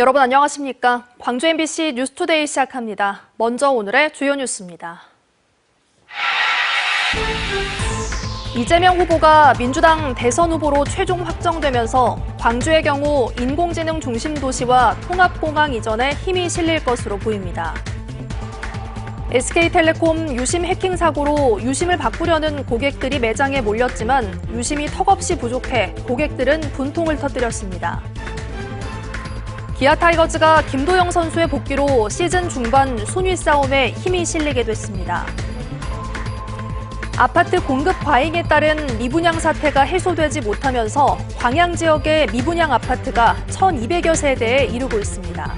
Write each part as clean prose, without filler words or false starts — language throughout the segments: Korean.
여러분 안녕하십니까? 광주 MBC 뉴스투데이 시작합니다. 먼저 오늘의 주요 뉴스입니다. 이재명 후보가 민주당 대선 후보로 최종 확정되면서 광주의 경우 인공지능 중심 도시와 통합공항 이전에 힘이 실릴 것으로 보입니다. SK텔레콤 유심 해킹 사고로 유심을 바꾸려는 고객들이 매장에 몰렸지만 유심이 턱없이 부족해 고객들은 분통을 터뜨렸습니다. 기아 타이거즈가 김도영 선수의 복귀로 시즌 중반 순위 싸움에 힘이 실리게 됐습니다. 아파트 공급 과잉에 따른 미분양 사태가 해소되지 못하면서 광양 지역의 미분양 아파트가 1,200여 세대에 이르고 있습니다.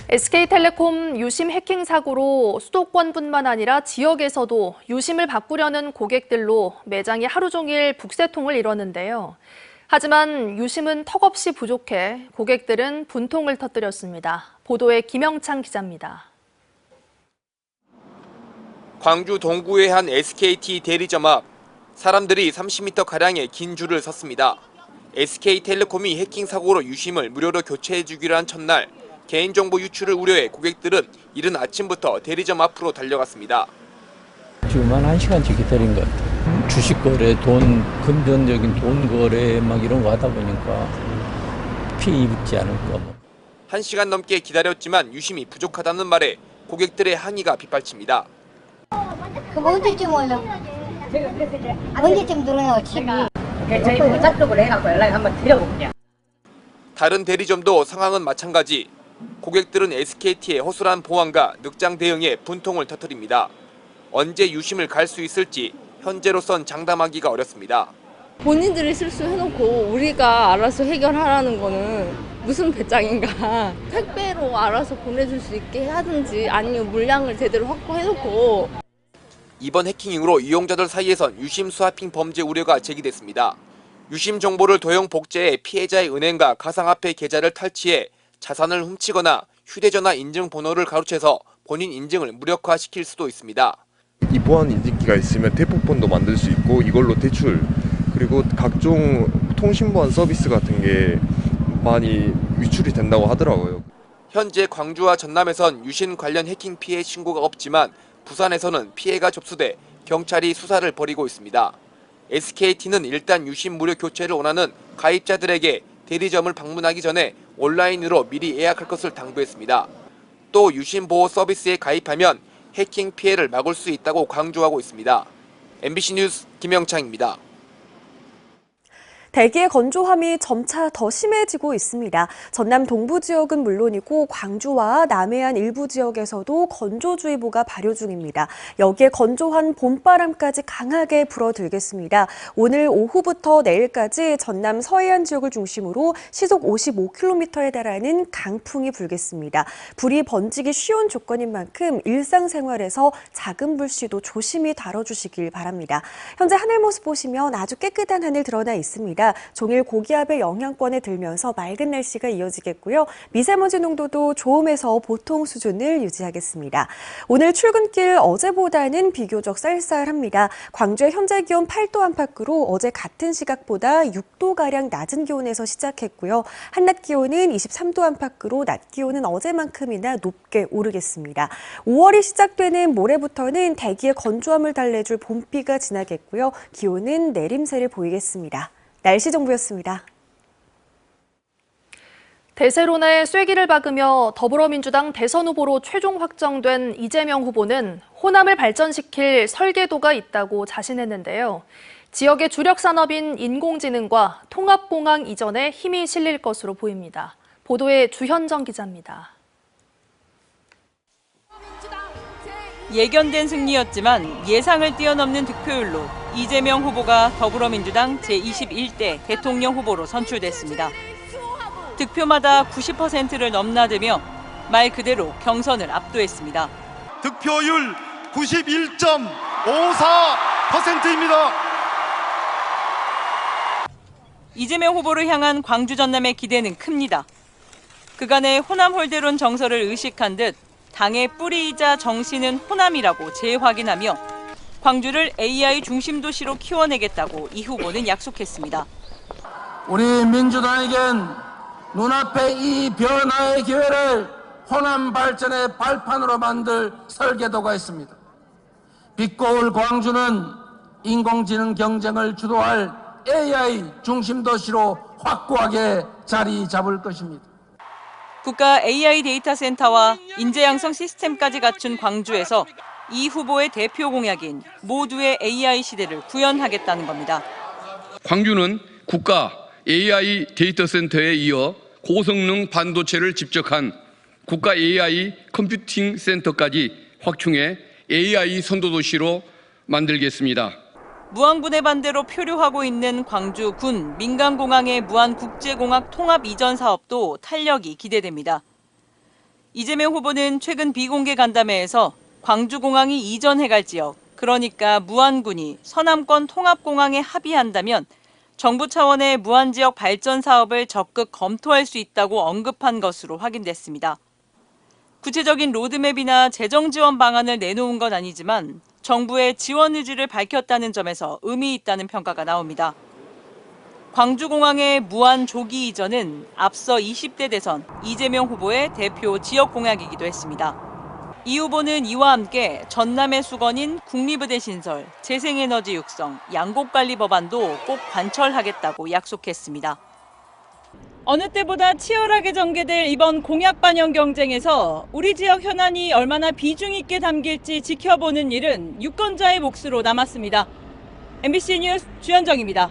SK텔레콤 유심 해킹 사고로 수도권뿐만 아니라 지역에서도 유심을 바꾸려는 고객들로 매장이 하루 종일 북새통을 이뤘는데요. 하지만 유심은 턱없이 부족해 고객들은 분통을 터뜨렸습니다. 보도에 김영창 기자입니다. 광주 동구의 한 SKT 대리점 앞 사람들이 30m가량의 긴 줄을 섰습니다. SK텔레콤이 해킹 사고로 유심을 무료로 교체해주기로 한 첫날 개인정보 유출을 우려해 고객들은 이른 아침부터 대리점 앞으로 달려갔습니다. 지금 한 1시간씩 기다린 것 같아요. 주식 거래, 금전적인 돈 거래 막 이런 거 하다 보니까 피해 입지 않을까. 1시간 넘게 기다렸지만 유심이 부족하다는 말에 고객들의 항의가 빗발칩니다. 그럼 언제쯤 와요? 언제쯤 들어요, 집이? 저희 문자쪽으로 해갖고 연락 한번 드려볼게요. 다른 대리점도 상황은 마찬가지. 고객들은 SKT의 허술한 보안과 늑장 대응에 분통을 터뜨립니다. 언제 유심을 갈 수 있을지 현재로선 장담하기가 어렵습니다. 본인들이 실수해놓고 우리가 알아서 해결하라는 거는 무슨 배짱인가. 택배로 알아서 보내줄 수 있게 하든지 아니면 물량을 제대로 확보해놓고. 이번 해킹 이후로 이용자들 사이에선 유심 스와핑 범죄 우려가 제기됐습니다. 유심 정보를 도용 복제해 피해자의 은행과 가상화폐 계좌를 탈취해 자산을 훔치거나 휴대전화 인증 번호를 가로채서 본인 인증을 무력화시킬 수도 있습니다. 이 보안 인증기가 있으면 대폭본도 만들 수 있고 이걸로 대출 그리고 각종 통신보안 서비스 같은 게 많이 유출이 된다고 하더라고요. 현재 광주와 전남에선 유심 관련 해킹 피해 신고가 없지만 부산에서는 피해가 접수돼 경찰이 수사를 벌이고 있습니다. SKT는 일단 유심 무료 교체를 원하는 가입자들에게 대리점을 방문하기 전에 온라인으로 미리 예약할 것을 당부했습니다. 또 유심 보호 서비스에 가입하면 해킹 피해를 막을 수 있다고 강조하고 있습니다. MBC 뉴스 김영창입니다. 대기의 건조함이 점차 더 심해지고 있습니다. 전남 동부 지역은 물론이고 광주와 남해안 일부 지역에서도 건조주의보가 발효 중입니다. 여기에 건조한 봄바람까지 강하게 불어들겠습니다. 오늘 오후부터 내일까지 전남 서해안 지역을 중심으로 시속 55km에 달하는 강풍이 불겠습니다. 불이 번지기 쉬운 조건인 만큼 일상생활에서 작은 불씨도 조심히 다뤄주시길 바랍니다. 현재 하늘 모습 보시면 아주 깨끗한 하늘 드러나 있습니다. 종일 고기압의 영향권에 들면서 맑은 날씨가 이어지겠고요. 미세먼지 농도도 좋음에서 보통 수준을 유지하겠습니다. 오늘 출근길 어제보다는 비교적 쌀쌀합니다. 광주의 현재 기온 8도 안팎으로 어제 같은 시각보다 6도가량 낮은 기온에서 시작했고요. 한낮 기온은 23도 안팎으로 낮 기온은 어제만큼이나 높게 오르겠습니다. 5월이 시작되는 모레부터는 대기의 건조함을 달래줄 봄비가 지나겠고요. 기온은 내림세를 보이겠습니다. 날씨 정보였습니다. 대세론에 쐐기를 박으며 더불어민주당 대선 후보로 최종 확정된 이재명 후보는 호남을 발전시킬 설계도가 있다고 자신했는데요. 지역의 주력 산업인 인공지능과 통합공항 이전에 힘이 실릴 것으로 보입니다. 보도에 주현정 기자입니다. 예견된 승리였지만 예상을 뛰어넘는 득표율로 이재명 후보가 더불어민주당 제21대 대통령 후보로 선출됐습니다. 득표마다 90%를 넘나들며 말 그대로 경선을 압도했습니다. 득표율 91.54%입니다. 이재명 후보를 향한 광주 전남의 기대는 큽니다. 그간의 호남 홀대론 정서를 의식한 듯 당의 뿌리이자 정신은 호남이라고 재확인하며 광주를 AI 중심 도시로 키워내겠다고 이 후보는 약속했습니다. 우리 민주당에겐 눈앞에 이 변화의 기회를 호남 발전의 발판으로 만들 설계도가 있습니다. 빛고울 광주는 인공지능 경쟁을 주도할 AI 중심 도시로 확고하게 자리 잡을 것입니다. 국가 AI 데이터 센터와 인재 양성 시스템까지 갖춘 광주에서 이 후보의 대표 공약인 모두의 AI 시대를 구현하겠다는 겁니다. 광주는 국가 AI 데이터 센터에 이어 고성능 반도체를 집적한 국가 AI 컴퓨팅 센터까지 확충해 AI 선도도시로 만들겠습니다. 무안군의 반대로 표류하고 있는 광주군 민간공항의 무안국제공항 통합 이전 사업도 탄력이 기대됩니다. 이재명 후보는 최근 비공개 간담회에서 광주공항이 이전해갈 지역, 그러니까 무안군이 서남권 통합공항에 합의한다면 정부 차원의 무안지역 발전 사업을 적극 검토할 수 있다고 언급한 것으로 확인됐습니다. 구체적인 로드맵이나 재정 지원 방안을 내놓은 건 아니지만 정부의 지원 의지를 밝혔다는 점에서 의미 있다는 평가가 나옵니다. 광주공항의 무안 조기 이전은 앞서 20대 대선 이재명 후보의 대표 지역 공약이기도 했습니다. 이 후보는 이와 함께 전남의 수건인 국립의대 신설, 재생에너지 육성, 양곡관리 법안도 꼭 관철하겠다고 약속했습니다. 어느 때보다 치열하게 전개될 이번 공약 반영 경쟁에서 우리 지역 현안이 얼마나 비중 있게 담길지 지켜보는 일은 유권자의 몫으로 남았습니다. MBC 뉴스 주현정입니다.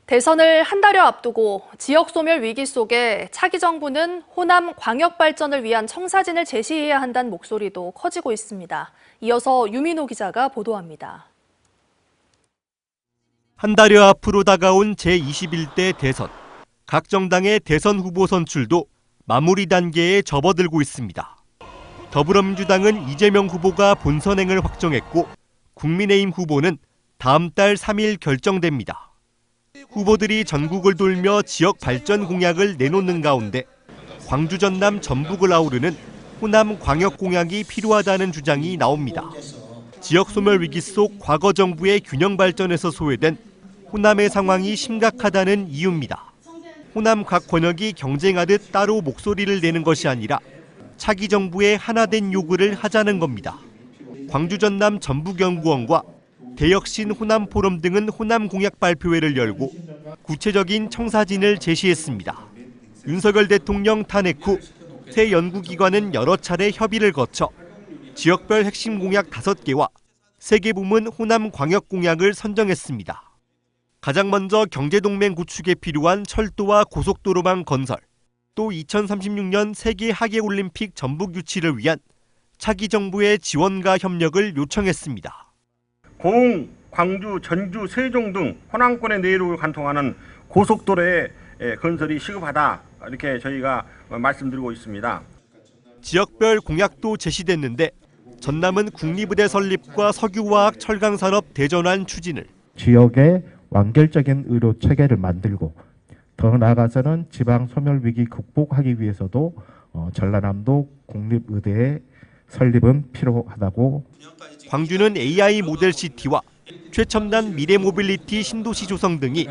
대선을 한 달여 앞두고 지역 소멸 위기 속에 차기 정부는 호남 광역 발전을 위한 청사진을 제시해야 한다는 목소리도 커지고 있습니다. 이어서 유민호 기자가 보도합니다. 한 달여 앞으로 다가온 제21대 대선. 각 정당의 대선 후보 선출도 마무리 단계에 접어들고 있습니다. 더불어민주당은 이재명 후보가 본선행을 확정했고 국민의힘 후보는 다음 달 3일 결정됩니다. 후보들이 전국을 돌며 지역 발전 공약을 내놓는 가운데 광주, 전남, 전북을 아우르는 호남 광역 공약이 필요하다는 주장이 나옵니다. 지역 소멸 위기 속 과거 정부의 균형 발전에서 소외된 호남의 상황이 심각하다는 이유입니다. 호남 각 권역이 경쟁하듯 따로 목소리를 내는 것이 아니라 차기 정부의 하나된 요구를 하자는 겁니다. 광주, 전남, 전북연구원과 대혁신 호남 포럼 등은 호남 공약 발표회를 열고 구체적인 청사진을 제시했습니다. 윤석열 대통령 탄핵 후 새 연구기관은 여러 차례 협의를 거쳐 지역별 핵심 공약 5개와 3개 부문 호남 광역 공약을 선정했습니다. 가장 먼저 경제동맹 구축에 필요한 철도와 고속도로망 건설, 또 2036년 세계 하계올림픽 전북 유치를 위한 차기 정부의 지원과 협력을 요청했습니다. 고흥, 광주, 전주, 세종 등 호남권의 내륙을 관통하는 고속도로의 건설이 시급하다, 이렇게 저희가 말씀드리고 있습니다. 지역별 공약도 제시됐는데 전남은 국립의대 설립과 석유화학 철강산업 대전환 추진을, 지역의 완결적인 의료 체계를 만들고 더 나아가서는 지방 소멸 위기 극복하기 위해서도 전라남도 국립의대의 설립은 필요하다고. 광주는 AI 모델시티와 최첨단 미래 모빌리티 신도시 조성 등이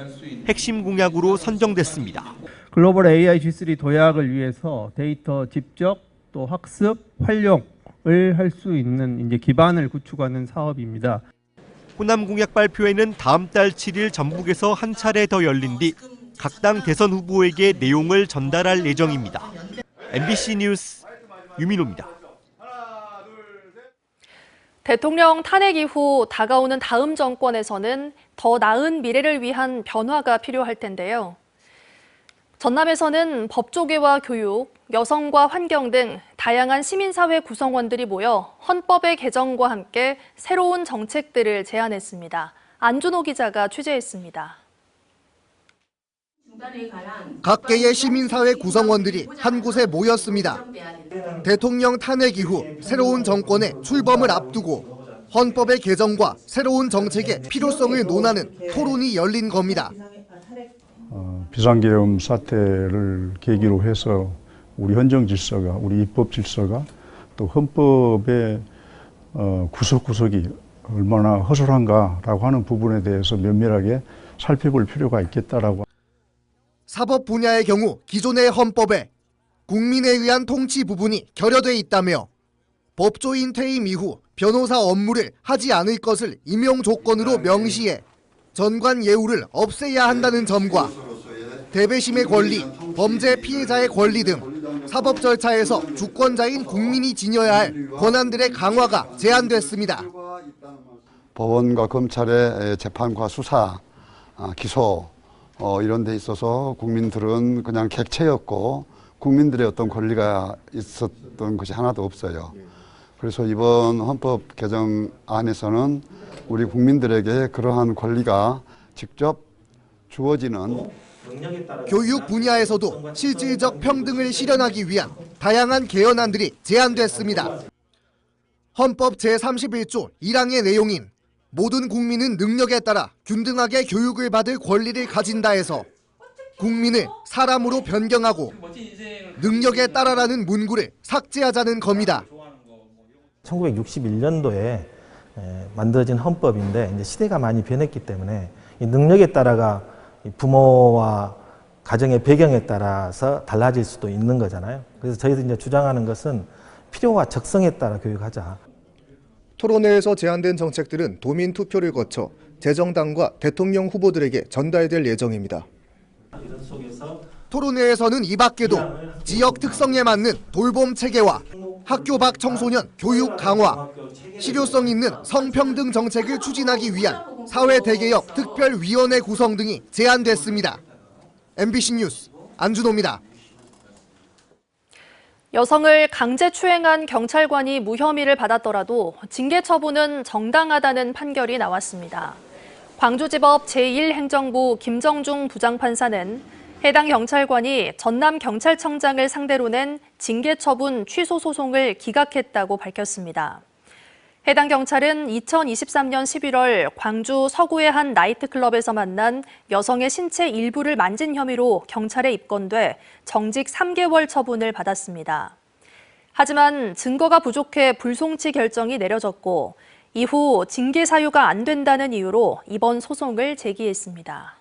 핵심 공약으로 선정됐습니다. 글로벌 AI G3 도약을 위해서 데이터 집적 또 학습, 활용을 할 수 있는 이제 기반을 구축하는 사업입니다. 호남 공약 발표회는 다음 달 7일 전북에서 한 차례 더 열린 뒤 각 당 대선 후보에게 내용을 전달할 예정입니다. MBC 뉴스 유민호입니다. 대통령 탄핵 이후 다가오는 다음 정권에서는 더 나은 미래를 위한 변화가 필요할 텐데요. 전남에서는 법조계와 교육, 여성과 환경 등 다양한 시민사회 구성원들이 모여 헌법의 개정과 함께 새로운 정책들을 제안했습니다. 안준호 기자가 취재했습니다. 각계의 시민사회 구성원들이 한 곳에 모였습니다. 대통령 탄핵 이후 새로운 정권의 출범을 앞두고 헌법의 개정과 새로운 정책의 필요성을 논하는 토론이 열린 겁니다. 비상계엄 사태를 계기로 해서 우리 헌정 질서가, 우리 입법 질서가 또 헌법의 구석구석이 얼마나 허술한가라고 하는 부분에 대해서 면밀하게 살펴볼 필요가 있겠다라고. 사법 분야의 경우 기존의 헌법에 국민에 의한 통치 부분이 결여돼 있다며 법조인 퇴임 이후 변호사 업무를 하지 않을 것을 임용 조건으로 명시해 전관 예우를 없애야 한다는 점과 대배심의 권리, 범죄 피해자의 권리 등 사법 절차에서 주권자인 국민이 지녀야 할 권한들의 강화가 제안됐습니다. 법원과 검찰의 재판과 수사, 기소 이런 데 있어서 국민들은 그냥 객체였고 국민들의 어떤 권리가 있었던 것이 하나도 없어요. 그래서 이번 헌법 개정안에서는 우리 국민들에게 그러한 권리가 직접 주어지는 교육 분야에서도 실질적 평등을 실현하기 위한 다양한 개헌안들이 제안됐습니다. 헌법 제31조 1항의 내용인 모든 국민은 능력에 따라 균등하게 교육을 받을 권리를 가진다에서 국민을 사람으로 변경하고 능력에 따라라는 문구를 삭제하자는 겁니다. 1961년도에 만들어진 헌법인데 이제 시대가 많이 변했기 때문에 이 능력에 따라가 부모와 가정의 배경에 따라서 달라질 수도 있는 거잖아요. 그래서 저희들이 이제 주장하는 것은 필요와 적성에 따라 교육하자. 토론회에서 제안된 정책들은 도민 투표를 거쳐 재정당과 대통령 후보들에게 전달될 예정입니다. 토론회에서는 이 밖에도 지역 특성에 맞는 돌봄 체계와 학교 밖 청소년 교육 강화, 실효성 있는 성평등 정책을 추진하기 위한 사회 대개혁 특별위원회 구성 등이 제안됐습니다. MBC 뉴스 안준호입니다. 여성을 강제 추행한 경찰관이 무혐의를 받았더라도 징계 처분은 정당하다는 판결이 나왔습니다. 광주지법 제1행정부 김정중 부장판사는 해당 경찰관이 전남경찰청장을 상대로 낸 징계 처분 취소 소송을 기각했다고 밝혔습니다. 해당 경찰은 2023년 11월 광주 서구의 한 나이트클럽에서 만난 여성의 신체 일부를 만진 혐의로 경찰에 입건돼 정직 3개월 처분을 받았습니다. 하지만 증거가 부족해 불송치 결정이 내려졌고 이후 징계 사유가 안 된다는 이유로 이번 소송을 제기했습니다.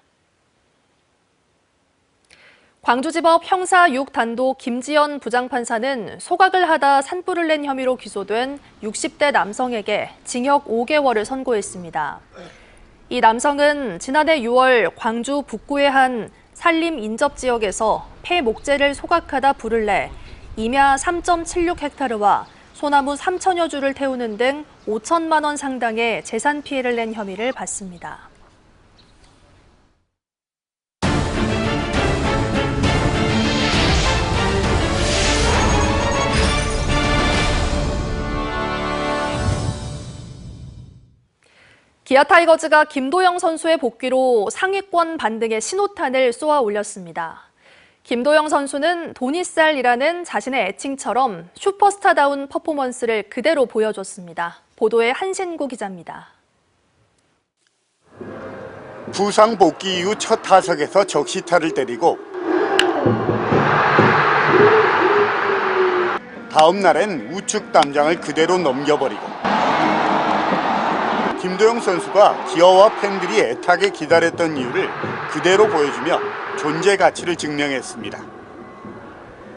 광주지법 형사 6단도 김지연 부장판사는 소각을 하다 산불을 낸 혐의로 기소된 60대 남성에게 징역 5개월을 선고했습니다. 이 남성은 지난해 6월 광주 북구의 한 산림 인접 지역에서 폐 목재를 소각하다 불을 내 임야 3.76헥타르와 소나무 3천여 주를 태우는 등 5천만 원 상당의 재산 피해를 낸 혐의를 받습니다. 기아 타이거즈가 김도영 선수의 복귀로 상위권 반등의 신호탄을 쏘아 올렸습니다. 김도영 선수는 돈이쌀이라는 자신의 애칭처럼 슈퍼스타다운 퍼포먼스를 그대로 보여줬습니다. 보도에 한신구 기자입니다. 부상 복귀 이후 첫 타석에서 적시타를 때리고 다음 날엔 우측 담장을 그대로 넘겨버리고 김도영 선수가 기아와 팬들이 애타게 기다렸던 이유를 그대로 보여주며 존재 가치를 증명했습니다.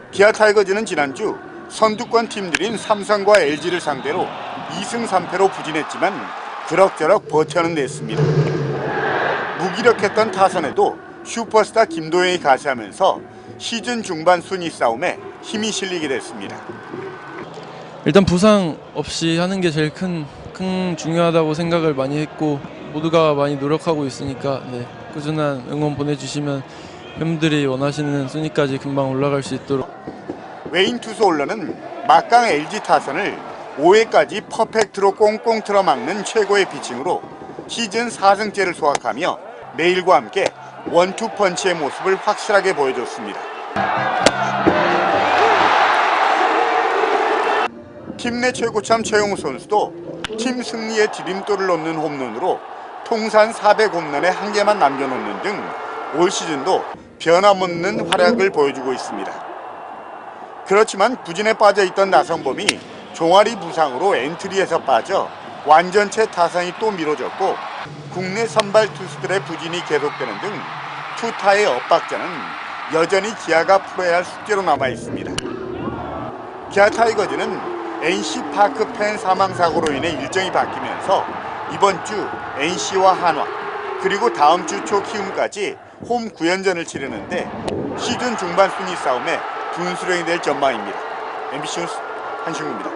기아 타이거즈는 지난주 선두권 팀들인 삼성과 LG를 상대로 2승 3패로 부진했지만 그럭저럭 버텨는 냈습니다. 무기력했던 타선에도 슈퍼스타 김도영이 가세하면서 시즌 중반 순위 싸움에 힘이 실리게 됐습니다. 일단 부상 없이 하는 게 제일 큰 중요하다고 생각을 많이 했고 모두가 많이 노력하고 있으니까 꾸준한 응원 보내주시면 팬분들이 원하시는 순위까지 금방 올라갈 수 있도록. 외인 투수 올러는 막강 LG 타선을 5회까지 퍼펙트로 꽁꽁 틀어막는 최고의 피칭으로 시즌 4승째를 소확하며 내일과 함께 원투펀치의 모습을 확실하게 보여줬습니다. 팀 내 최고참 최용우 선수도 팀 승리의 디딤돌을 놓는 홈런으로 통산 400홈런에 한 개만 남겨놓는 등 올 시즌도 변함없는 활약을 보여주고 있습니다. 그렇지만 부진에 빠져있던 나성범이 종아리 부상으로 엔트리에서 빠져 완전체 타선이 또 미뤄졌고 국내 선발 투수들의 부진이 계속되는 등 투타의 엇박자는 여전히 기아가 풀어야 할 숙제로 남아 있습니다. 기아 타이거즈는 NC 파크 팬 사망 사고로 인해 일정이 바뀌면서 이번 주 NC와 한화 그리고 다음 주 초 키움까지 홈 9연전을 치르는데 시즌 중반 순위 싸움에 분수령이 될 전망입니다. MBC 뉴스 한신구입니다.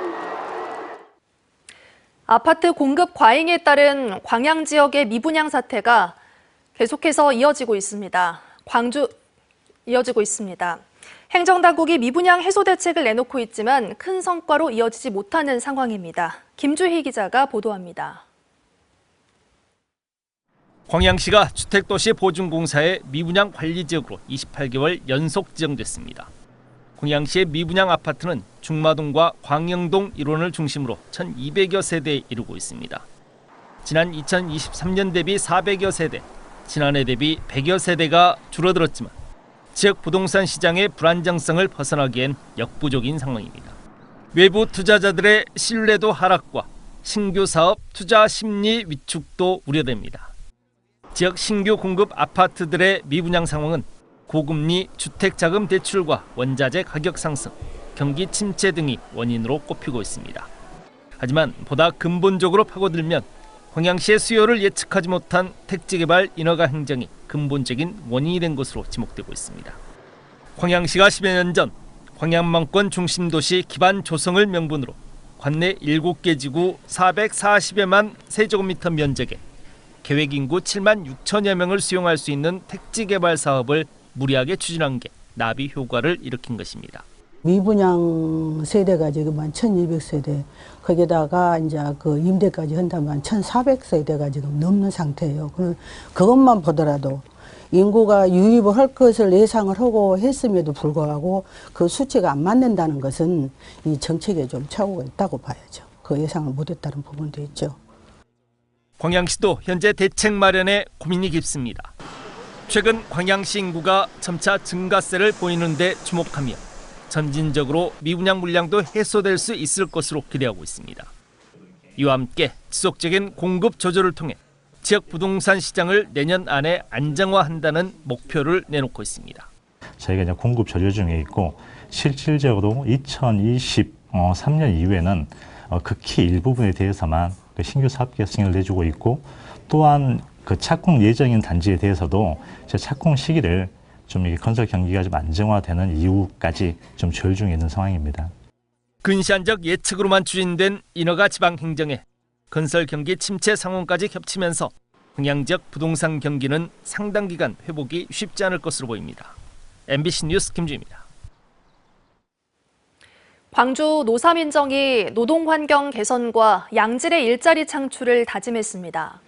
아파트 공급 과잉에 따른 광양 지역의 미분양 사태가 계속해서 이어지고 있습니다. 행정당국이 미분양 해소 대책을 내놓고 있지만 큰 성과로 이어지지 못하는 상황입니다. 김주희 기자가 보도합니다. 광양시가 주택도시보증공사의 미분양 관리지역으로 28개월 연속 지정됐습니다. 광양시의 미분양 아파트는 중마동과 광영동 일원을 중심으로 1,200여 세대에 이르고 있습니다. 지난 2023년 대비 400여 세대, 지난해 대비 100여 세대가 줄어들었지만 지역 부동산 시장의 불안정성을 벗어나기엔 역부족인 상황입니다. 외부 투자자들의 신뢰도 하락과 신규 사업 투자 심리 위축도 우려됩니다. 지역 신규 공급 아파트들의 미분양 상황은 고금리 주택자금 대출과 원자재 가격 상승, 경기 침체 등이 원인으로 꼽히고 있습니다. 하지만 보다 근본적으로 파고들면 광양시의 수요를 예측하지 못한 택지개발 인허가 행정이 근본적인 원인이 된 것으로 지목되고 있습니다. 광양시가 10여 년 전 광양망권 중심도시 기반 조성을 명분으로 관내 7개 지구 440여만 세제곱미터 면적에 계획 인구 7만 6천여 명을 수용할 수 있는 택지개발 사업을 무리하게 추진한 게 나비 효과를 일으킨 것입니다. 미분양 세대가 지금 한 1,200세대, 거기다가 이제 그 임대까지 한다면 1,400세대가 지금 넘는 상태예요. 그것만 보더라도 인구가 유입을 할 것을 예상을 하고 했음에도 불구하고 그 수치가 안 맞는다는 것은 이 정책에 좀 착오가 있다고 봐야죠. 그 예상을 못했다는 부분도 있죠. 광양시도 현재 대책 마련에 고민이 깊습니다. 최근 광양시 인구가 점차 증가세를 보이는 데 주목하며 점진적으로 미분양 물량도 해소될 수 있을 것으로 기대하고 있습니다. 이와 함께 지속적인 공급 조절을 통해 지역 부동산 시장을 내년 안에 안정화한다는 목표를 내놓고 있습니다. 저희가 이제 공급 조절 중에 있고 실질적으로 2023년 이후에는 극히 일부분에 대해서만 신규 사업 계획을 내주고 있고 또한 그 착공 예정인 단지에 대해서도 착공 시기를 좀 건설 경기가 좀 안정화되는 이후까지 좀 조율 중에 있는 상황입니다. 근시안적 예측으로만 추진된 인허가 지방 행정에 건설 경기 침체 상황까지 겹치면서 광양 지역 부동산 경기는 상당 기간 회복이 쉽지 않을 것으로 보입니다. MBC 뉴스 김주희입니다. 광주 노사민정이 노동환경 개선과 양질의 일자리 창출을 다짐했습니다.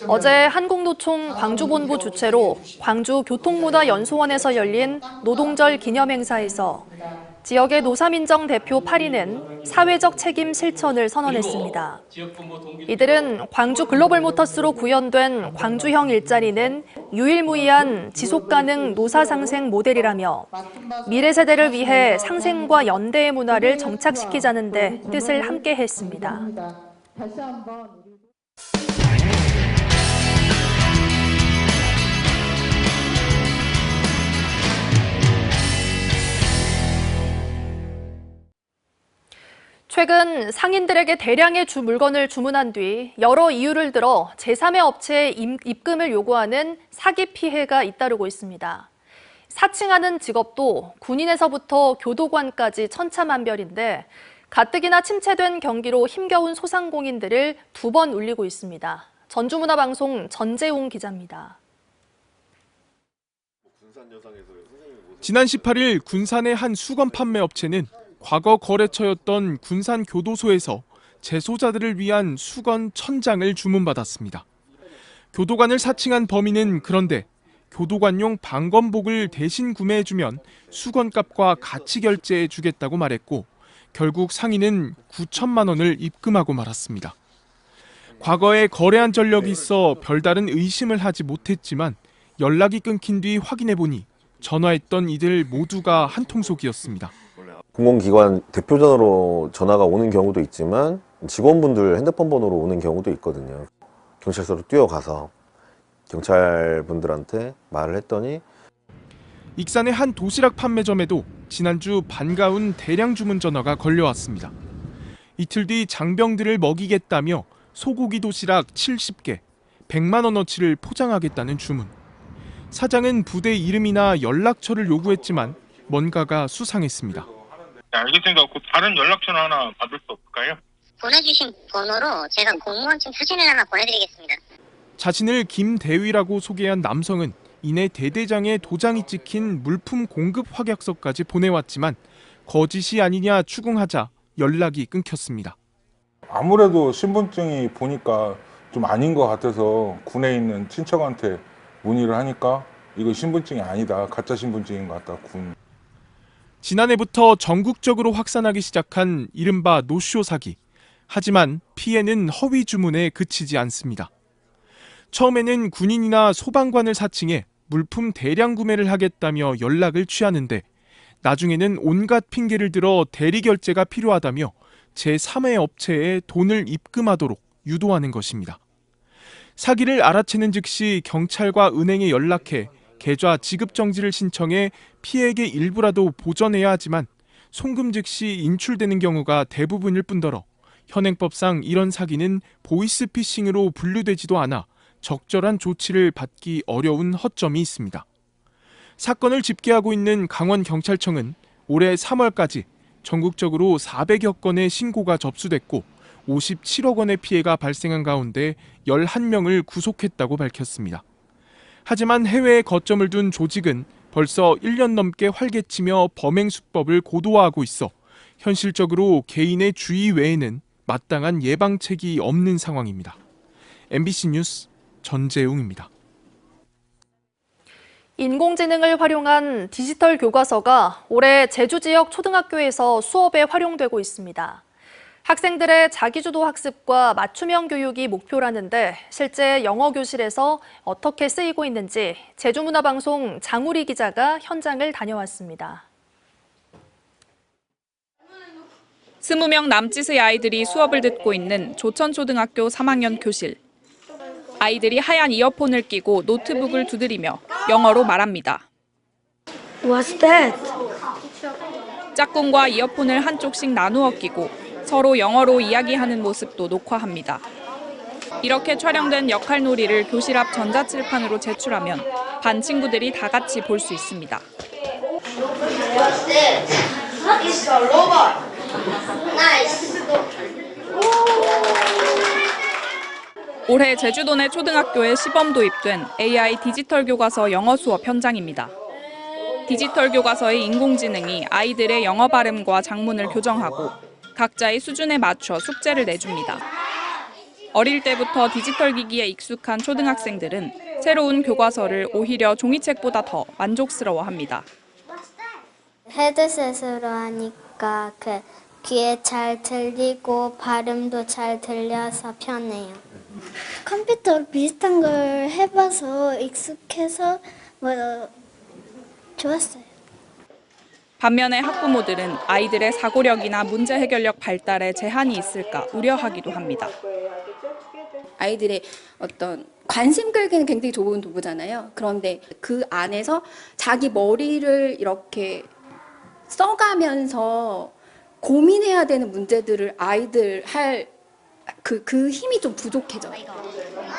어제 한국노총 광주본부 주최로 광주교통문화연수원에서 열린 노동절 기념행사에서 지역의 노사민정 대표 8인은 사회적 책임 실천을 선언했습니다. 이들은 광주 글로벌모터스로 구현된 광주형 일자리는 유일무이한 지속가능 노사상생 모델이라며 미래 세대를 위해 상생과 연대의 문화를 정착시키자는 데 뜻을 함께 했습니다. 최근 상인들에게 대량의 물건을 주문한 뒤 여러 이유를 들어 제3의 업체에 입금을 요구하는 사기 피해가 잇따르고 있습니다. 사칭하는 직업도 군인에서부터 교도관까지 천차만별인데 가뜩이나 침체된 경기로 힘겨운 소상공인들을 2번 울리고 있습니다. 전주문화방송 전재웅 기자입니다. 지난 18일 군산의 한 수건 판매 업체는 과거 거래처였던 군산교도소에서 재소자들을 위한 수건 1,000장을 주문받았습니다. 교도관을 사칭한 범인은 그런데 교도관용 방검복을 대신 구매해주면 수건값과 같이 결제해주겠다고 말했고 결국 상인은 9천만 원을 입금하고 말았습니다. 과거에 거래한 전력이 있어 별다른 의심을 하지 못했지만 연락이 끊긴 뒤 확인해보니 전화했던 이들 모두가 한통속이었습니다. 공공기관 대표전으로 전화가 오는 경우도 있지만 직원분들 핸드폰 번호로 오는 경우도 있거든요. 경찰서로 뛰어가서 경찰분들한테 말을 했더니 익산의 한 도시락 판매점에도 지난주 반가운 대량 주문 전화가 걸려왔습니다. 이틀 뒤 장병들을 먹이겠다며 소고기 도시락 70개, 100만 원어치를 포장하겠다는 주문. 사장은 부대 이름이나 연락처를 요구했지만 뭔가가 수상했습니다. 네, 알겠습니다. 다른 연락처는 하나 받을 수 없을까요? 보내주신 번호로 제가 공무원증 사진을 하나 보내드리겠습니다. 자신을 김대위라고 소개한 남성은 이내 대대장에 도장이 찍힌 물품 공급 확약서까지 보내왔지만 거짓이 아니냐 추궁하자 연락이 끊겼습니다. 아무래도 신분증이 보니까 좀 아닌 것 같아서 군에 있는 친척한테 문의를 하니까 이거 신분증이 아니다. 가짜 신분증인 것 같다. 군. 지난해부터 전국적으로 확산하기 시작한 이른바 노쇼 사기. 하지만 피해는 허위 주문에 그치지 않습니다. 처음에는 군인이나 소방관을 사칭해 물품 대량 구매를 하겠다며 연락을 취하는데 나중에는 온갖 핑계를 들어 대리 결제가 필요하다며 제3의 업체에 돈을 입금하도록 유도하는 것입니다. 사기를 알아채는 즉시 경찰과 은행에 연락해 계좌 지급 정지를 신청해 피해액의 일부라도 보전해야 하지만 송금 즉시 인출되는 경우가 대부분일 뿐더러 현행법상 이런 사기는 보이스피싱으로 분류되지도 않아 적절한 조치를 받기 어려운 허점이 있습니다. 사건을 집계하고 있는 강원경찰청은 올해 3월까지 전국적으로 400여 건의 신고가 접수됐고 57억 원의 피해가 발생한 가운데 11명을 구속했다고 밝혔습니다. 하지만 해외에 거점을 둔 조직은 벌써 1년 넘게 활개치며 범행 수법을 고도화하고 있어 현실적으로 개인의 주의 외에는 마땅한 예방책이 없는 상황입니다. MBC 뉴스 전재웅입니다. 인공지능을 활용한 디지털 교과서가 올해 제주 지역 초등학교에서 수업에 활용되고 있습니다. 학생들의 자기주도 학습과 맞춤형 교육이 목표라는데 실제 영어 교실에서 어떻게 쓰이고 있는지 제주문화방송 장우리 기자가 현장을 다녀왔습니다. 20명 남짓의 아이들이 수업을 듣고 있는 조천초등학교 3학년 교실. 아이들이 하얀 이어폰을 끼고 노트북을 두드리며 영어로 말합니다. What's that? 짝꿍과 이어폰을 한쪽씩 나누어 끼고 서로 영어로 이야기하는 모습도 녹화합니다. 이렇게 촬영된 역할놀이를 교실 앞 전자칠판으로 제출하면 반 친구들이 다 같이 볼 수 있습니다. What's this? It's a robot. Nice. 올해 제주도 내 초등학교에 시범 도입된 AI 디지털 교과서 영어 수업 현장입니다. 디지털 교과서의 인공지능이 아이들의 영어 발음과 작문을 교정하고 각자의 수준에 맞춰 숙제를 내줍니다. 어릴 때부터 디지털 기기에 익숙한 초등학생들은 새로운 교과서를 오히려 종이책보다 더 만족스러워합니다. 헤드셋으로 하니까 귀에 잘 들리고 발음도 잘 들려서 편해요. 컴퓨터 비슷한 걸 해봐서 익숙해서 좋았어요. 반면에 학부모들은 아이들의 사고력이나 문제 해결력 발달에 제한이 있을까 우려하기도 합니다. 아이들의 어떤 관심 끌기는 굉장히 좋은 도구잖아요. 그런데 그 안에서 자기 머리를 이렇게 써가면서 고민해야 되는 문제들을 아이들 할 그 힘이 좀 부족해져요.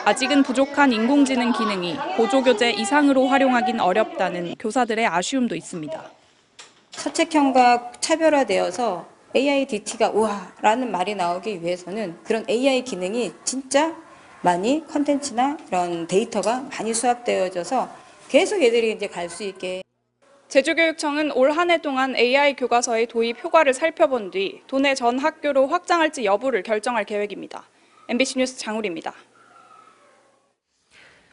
아직은 부족한 인공지능 기능이 보조교재 이상으로 활용하긴 어렵다는 교사들의 아쉬움도 있습니다. 사책형과 차별화되어서 AIDT가 우와라는 말이 나오기 위해서는 그런 AI 기능이 진짜 많이 컨텐츠나 이런 데이터가 많이 수합되어져서 계속 애들이 이제 갈 수 있게. 제주교육청은 올 한 해 동안 AI 교과서의 도입 효과를 살펴본 뒤 도내 전 학교로 확장할지 여부를 결정할 계획입니다. MBC 뉴스 장우리입니다.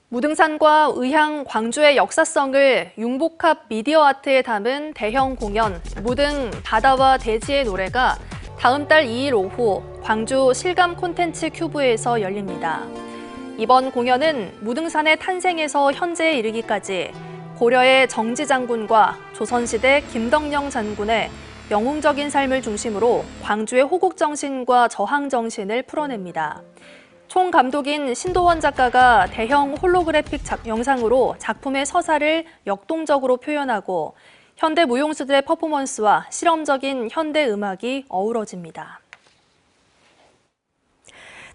무등산과 의향, 광주의 역사성을 융복합 미디어 아트에 담은 대형 공연 무등 바다와 대지의 노래가 다음 달 2일 오후 광주 실감 콘텐츠 큐브에서 열립니다. 이번 공연은 무등산의 탄생에서 현재에 이르기까지 고려의 정지 장군과 조선시대 김덕령 장군의 영웅적인 삶을 중심으로 광주의 호국정신과 저항정신을 풀어냅니다. 총감독인 신도원 작가가 대형 홀로그래픽 영상으로 작품의 서사를 역동적으로 표현하고 현대 무용수들의 퍼포먼스와 실험적인 현대 음악이 어우러집니다.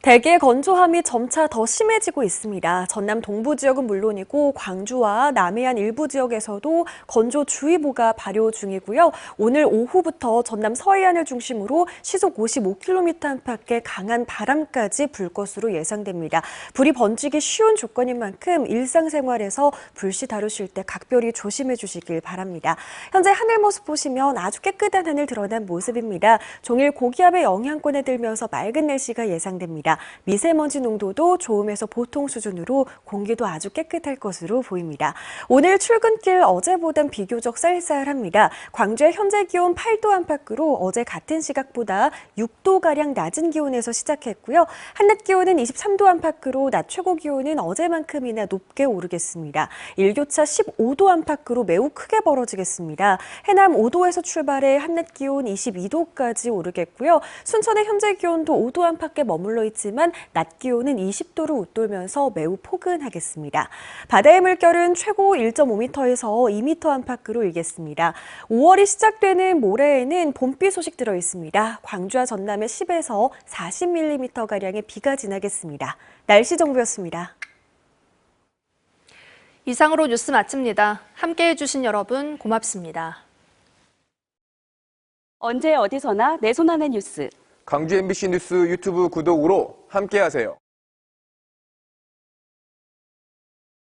대기의 건조함이 점차 더 심해지고 있습니다. 전남 동부 지역은 물론이고 광주와 남해안 일부 지역에서도 건조주의보가 발효 중이고요. 오늘 오후부터 전남 서해안을 중심으로 시속 55km 안팎의 강한 바람까지 불 것으로 예상됩니다. 불이 번지기 쉬운 조건인 만큼 일상생활에서 불씨 다루실 때 각별히 조심해 주시길 바랍니다. 현재 하늘 모습 보시면 아주 깨끗한 하늘 드러난 모습입니다. 종일 고기압의 영향권에 들면서 맑은 날씨가 예상됩니다. 미세먼지 농도도 좋음에서 보통 수준으로 공기도 아주 깨끗할 것으로 보입니다. 오늘 출근길 어제보단 비교적 쌀쌀합니다. 광주의 현재 기온 8도 안팎으로 어제 같은 시각보다 6도가량 낮은 기온에서 시작했고요. 한낮 기온은 23도 안팎으로 낮 최고 기온은 어제만큼이나 높게 오르겠습니다. 일교차 15도 안팎으로 매우 크게 벌어지겠습니다. 해남 5도에서 출발해 한낮 기온 22도까지 오르겠고요. 순천의 현재 기온도 5도 안팎에 머물러 있지만 낮 기온은 20도를 웃돌면서 매우 포근하겠습니다. 바다의 물결은 최고 1.5m에서 2m 안팎으로 일겠습니다. 5월이 시작되는 모레에는 봄비 소식 들어 있습니다. 광주와 전남에 10에서 40mm가량의 비가 지나겠습니다. 날씨 정보였습니다. 이상으로 뉴스 마칩니다. 함께해 주신 여러분 고맙습니다. 언제 어디서나 내 손 안의 뉴스. 광주 MBC 뉴스 유튜브 구독으로 함께하세요.